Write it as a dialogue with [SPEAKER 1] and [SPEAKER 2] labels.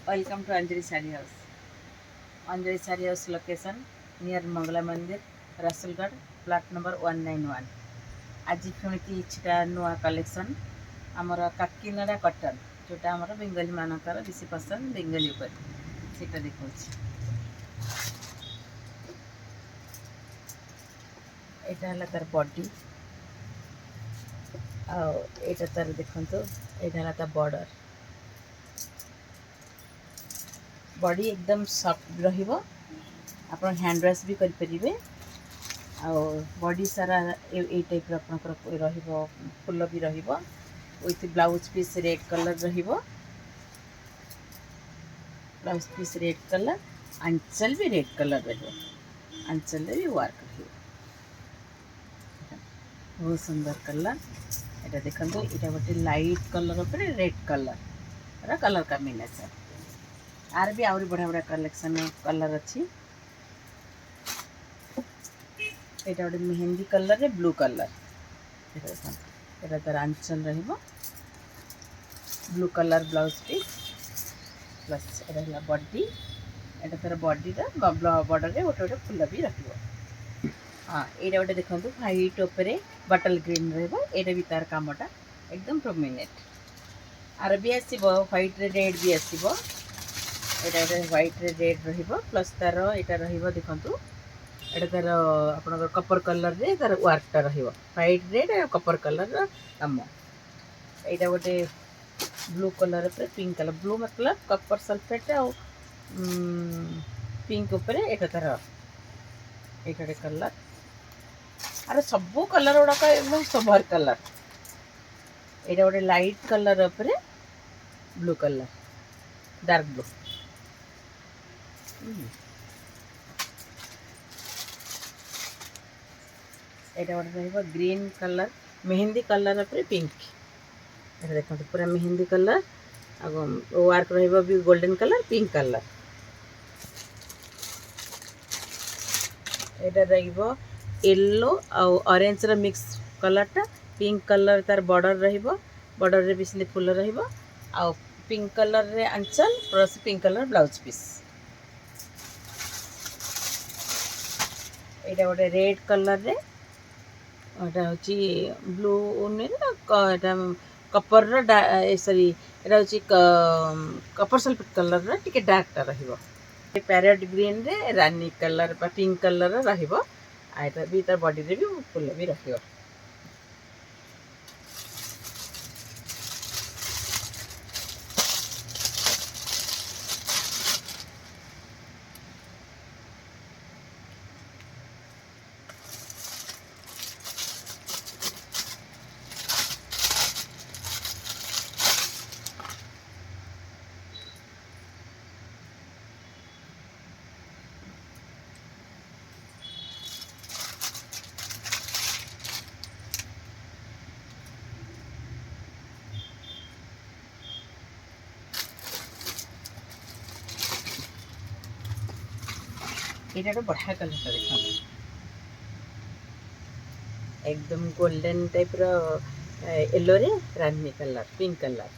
[SPEAKER 1] Welcome to Anjali Sari House. Anjali Sari House location near Mangala Mandir, Rasulgarh, flat number 191. आज पुणी किछटा नुआ collection आमर काकीनाडा कटन जोटा आमर बेंगली मानकर बेसी पसंद बेंगली उपर सेटा देखौ एटा हला तार बॉडी आ एटा तार देखंतो एटा हला तार बॉर्डर बॉडी एकदम सॉफ्ट रहिबो आपण हैंड वॉश भी कर परिबे आ बॉडी सारा ए टाइप आपनकर रहिबो फुल भी रहिबो with blouse piece red colour रहिबो ब्लाउज पीस रेड कलर आंचल भी रेड कलर रहिबो आंचल भी वर्क रहिबो बहुत सुंदर कलर एटा देखंतो एटा गोटे लाइट कलर ऊपर रेड कलर रा कलर कॉम्बिनेशन आर भी आउरी बढ़िया बढ़िया कलेक्शन कलर अच्छी एटा गोटे मेहंदी कलर रे ब्लू कलर एटा तार आंचल रहिबो blue colour blouse piece plus एटा हला बॉडी एटा तार बॉडी रा बॉर्डर रे गोटे गोटे फुल भी रखिबो हाँ एटा गोटे देखंतु व्हाइट ऊपर बटल ग्रीन रहिबो एटा भी तार कामटा एकदम प्रोमिनेंट आर भी आसीबो व्हाइट रे रेड भी आसीबो एटा व्हाइट रे रेड रहिबो प्लस तार एटा रहिबो देखंतु एटा तार आपनकर कपर कलर रे तार वर्कटा रहिबो व्हाइट रेड कपर कलर काम एटा गोटे ब्लू कलर पे पिंक कलर ब्लू मतलब कपर सल्फेट आ पिंक ऊपर एटा तार एटा कलर अरे सबू कलर गुड़ाक एकदम सोभर कलर एटा गोटे लाइट कलर ऊपर ब्लू कलर डार्क ब्लू एटा गोटे रहिबो ग्रीन कलर मेहंदी कलर ऊपर पिंक एटा देखो पूरा मेहंदी कलर आ वर्क रहिबो भी गोल्डन कलर पिंक कलर एटा रहिबो येलो आ ऑरेंज रा मिक्स कलर टा पिंक कलर तार बॉर्डर रहिबो बॉर्डर रे बिसली फुल रहिबो आ पिंक कलर रे आंचल plus pink colour blouse piece एटा गोटे रेड कलर रे एटा होची ब्लू ने एटा कपर रा सॉरी एटा होची कपर सल्फेट कलर रा टिके डार्क टा रहिबो पैरेट ग्रीन रे रानी कलर बा पिंक कलर रहिबो आ एटा भी तार बॉडी रे भी फुल भी रहिबो एटा तो बढ़िया कलर टा देखा एकदम गोल्डन टाइप रो येलो रे रानी कलर पिंक कलर